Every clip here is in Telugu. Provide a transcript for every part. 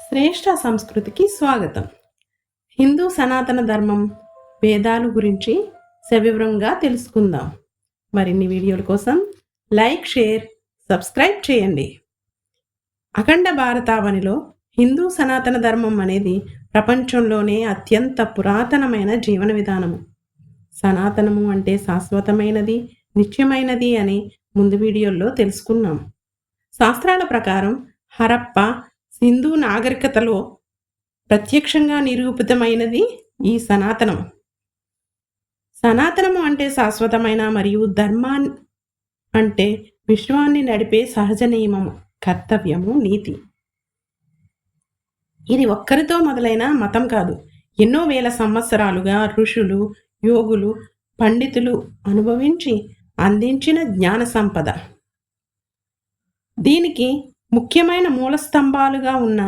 శ్రేష్ఠ సంస్కృతికి స్వాగతం. హిందూ సనాతన ధర్మం వేదాలు గురించి సవివరంగా తెలుసుకుందాం. మరిన్ని వీడియోల కోసం లైక్, షేర్, సబ్స్క్రైబ్ చేయండి. అఖండ భారతావనిలో హిందూ సనాతన ధర్మం అనేది ప్రపంచంలోనే అత్యంత పురాతనమైన జీవన విధానము. సనాతనము అంటే శాశ్వతమైనది, నిత్యమైనది అని ముందు వీడియోల్లో తెలుసుకున్నాం. శాస్త్రాల ప్రకారం హరప్ప, సింధు నాగరికతలో ప్రత్యక్షంగా నిరూపితమైనది ఈ సనాతనం. సనాతనము అంటే శాశ్వతమైన మరియు ధర్మాన్ అంటే విశ్వాన్ని నడిపే సహజ నియమము, కర్తవ్యము, నీతి. ఇది ఒక్కరితో మొదలైన మతం కాదు. ఎన్నో వేల సంవత్సరాలుగా ఋషులు, యోగులు, పండితులు అనుభవించి అందించిన జ్ఞాన సంపద. దీనికి ముఖ్యమైన మూలస్తంభాలుగా ఉన్న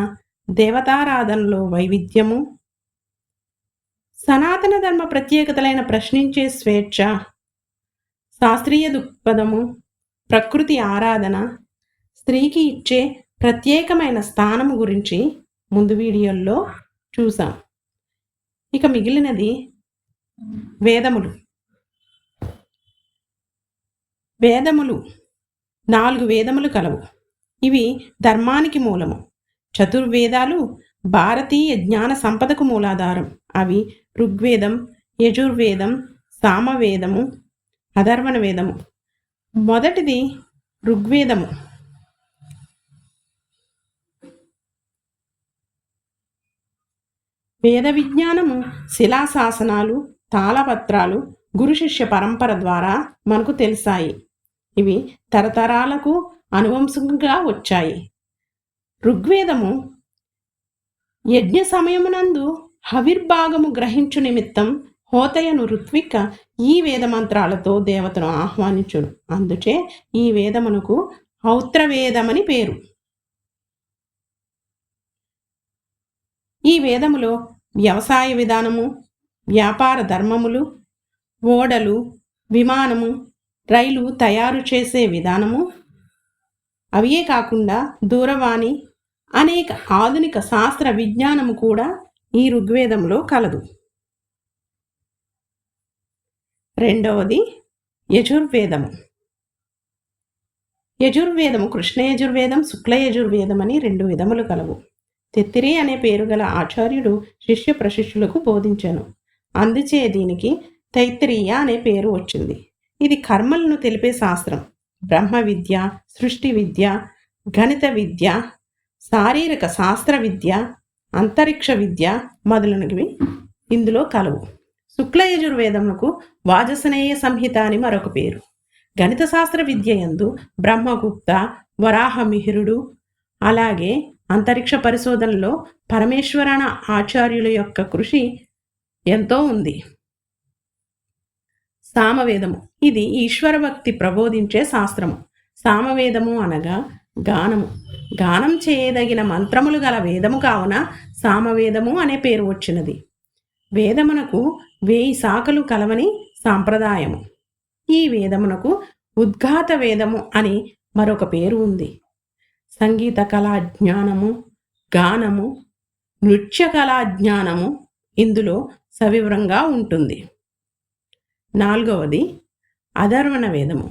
దేవతారాధనలో వైవిధ్యము, సనాతన ధర్మ ప్రత్యేకతలైన ప్రశ్నించే స్వేచ్ఛ, శాస్త్రీయ దృక్పథము, ప్రకృతి ఆరాధన, స్త్రీకి ఇచ్చే ప్రత్యేకమైన స్థానము గురించి ముందు వీడియోల్లో చూసాం. ఇక మిగిలినది వేదములు. వేదములు 4 వేదములు కలవు. ఇవి ధర్మానికి మూలము. చతుర్వేదాలు భారతీయ జ్ఞాన సంపదకు మూలాధారం. అవి ఋగ్వేదం, యజుర్వేదం, సామవేదము, అధర్వణ వేదము. మొదటిది ఋగ్వేదము. వేద విజ్ఞానము శిలాశాసనాలు, తాళపత్రాలు, గురు శిష్య పరంపర ద్వారా మనకు తెలిసాయి. ఇవి తరతరాలకు అనువంశంగా వచ్చాయి. ఋగ్వేదము యజ్ఞ సమయమునందు హవిర్భాగము గ్రహించు నిమిత్తం హోతయను ఋత్విక ఈ వేదమంత్రాలతో దేవతను ఆహ్వానించును. అందుచే ఈ వేదమునకు ఔత్రవేదమని పేరు. ఈ వేదములో వ్యవసాయ విధానము, వ్యాపార ధర్మములు, ఓడలు, విమానము, రైలు తయారు చేసే విధానము, అవే కాకుండా దూరవాణి, అనేక ఆధునిక శాస్త్ర విజ్ఞానము కూడా ఈ ఋగ్వేదంలో కలదు. రెండవది యజుర్వేదము. యజుర్వేదము కృష్ణ యజుర్వేదం, శుక్ల యజుర్వేదం అని 2 విధములు కలవు. తెత్తిరి అనే పేరు గల ఆచార్యుడు శిష్య ప్రశిష్యులకు బోధించెను. అందుచే దీనికి తైత్తిరీయ అనే పేరు వచ్చింది. ఇది కర్మలను తెలిపే శాస్త్రం. బ్రహ్మ విద్య, సృష్టి విద్య, గణిత విద్య, శారీరక శాస్త్ర విద్య, అంతరిక్ష విద్య మొదలైనవి ఇందులో కలవు. శుక్ల యజుర్వేదమునకు వాజసనేయ సంహిత అని మరొక పేరు. గణిత శాస్త్ర విద్య యందు బ్రహ్మగుప్త, వరాహమిహిరుడు, అలాగే అంతరిక్ష పరిశోధనలో పరమేశ్వరణ ఆచార్యుల యొక్క కృషి ఎంతో ఉంది. సామవేదము. ఇది ఈశ్వరభక్తి ప్రబోధించే శాస్త్రము. సామవేదము అనగా గానము. గానం చేయదగిన మంత్రములు గల వేదము కావున సామవేదము అనే పేరు వచ్చినది. వేదమునకు 1000 శాఖలు కలవని సాంప్రదాయము. ఈ వేదమునకు ఉద్ఘాత వేదము అని మరొక పేరు ఉంది. సంగీత కళా జ్ఞానము, గానము, నృత్య కళా జ్ఞానము ఇందులో సవివరంగా ఉంటుంది. 4వది అధర్వణ వేదము.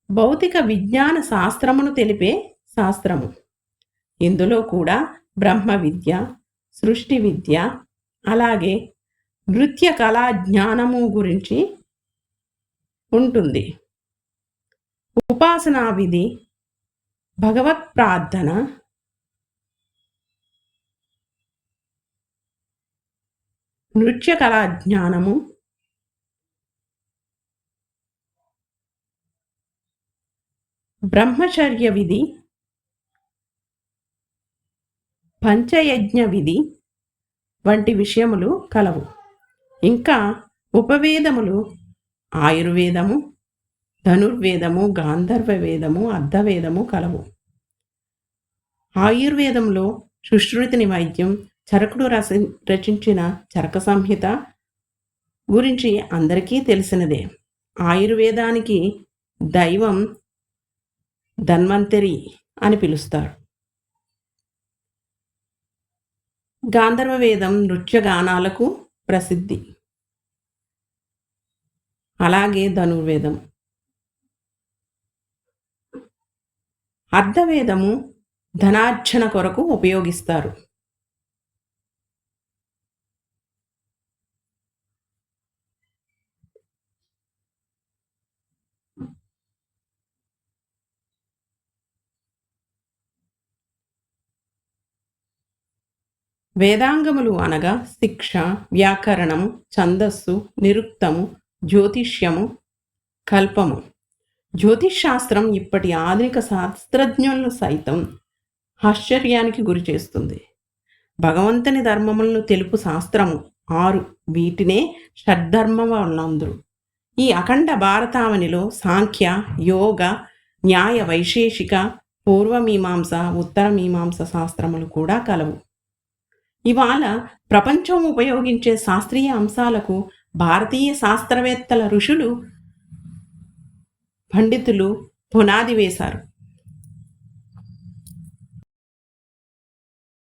భౌతిక విజ్ఞాన శాస్త్రమును తెలిపే శాస్త్రము. ఇందులో కూడా బ్రహ్మ విద్య, సృష్టి విద్య, అలాగే నృత్య కళా జ్ఞానము గురించి ఉంటుంది. ఉపాసనా విధి, భగవత్ ప్రార్థన, నృత్య కళా జ్ఞానము, బ్రహ్మచర్య విధి, పంచయజ్ఞ విధి వంటి విషయములు కలవు. ఇంకా ఉపవేదములు ఆయుర్వేదము, ధనుర్వేదము, గాంధర్వ వేదము, అర్ధవేదము కలవు. ఆయుర్వేదంలో సుశ్రుతిని వైద్యం, చరకుడు రచించిన చరక సంహిత గురించి అందరికీ తెలిసినదే. ఆయుర్వేదానికి దైవం ధన్వంతరి అని పిలుస్తారు. గాంధర్వ వేదం నృత్యగానాలకు ప్రసిద్ధి. అలాగే ధనుర్వేదం. అర్ధవేదము ధనార్జన కొరకు ఉపయోగిస్తారు. వేదాంగములు అనగా శిక్ష, వ్యాకరణము, ఛందస్సు, నిరుక్తము, జ్యోతిష్యము, కల్పము. జ్యోతిష్ శాస్త్రం ఇప్పటి ఆధునిక శాస్త్రజ్ఞులను సైతం ఆశ్చర్యానికి గురి చేస్తుంది. భగవంతుని ధర్మములను తెలుపు శాస్త్రము 6. వీటినే షడ్ధర్మములందురు. ఈ అఖండ భారతావనిలో సాంఖ్య, యోగ, న్యాయ, వైశేషిక, పూర్వమీమాంస, ఉత్తరమీమాంస శాస్త్రములు కూడా కలవు. ఇవాళ ప్రపంచం ఉపయోగించే శాస్త్రీయ అంశాలకు భారతీయ శాస్త్రవేత్తల ఋషులు, పండితులు పునాది వేశారు.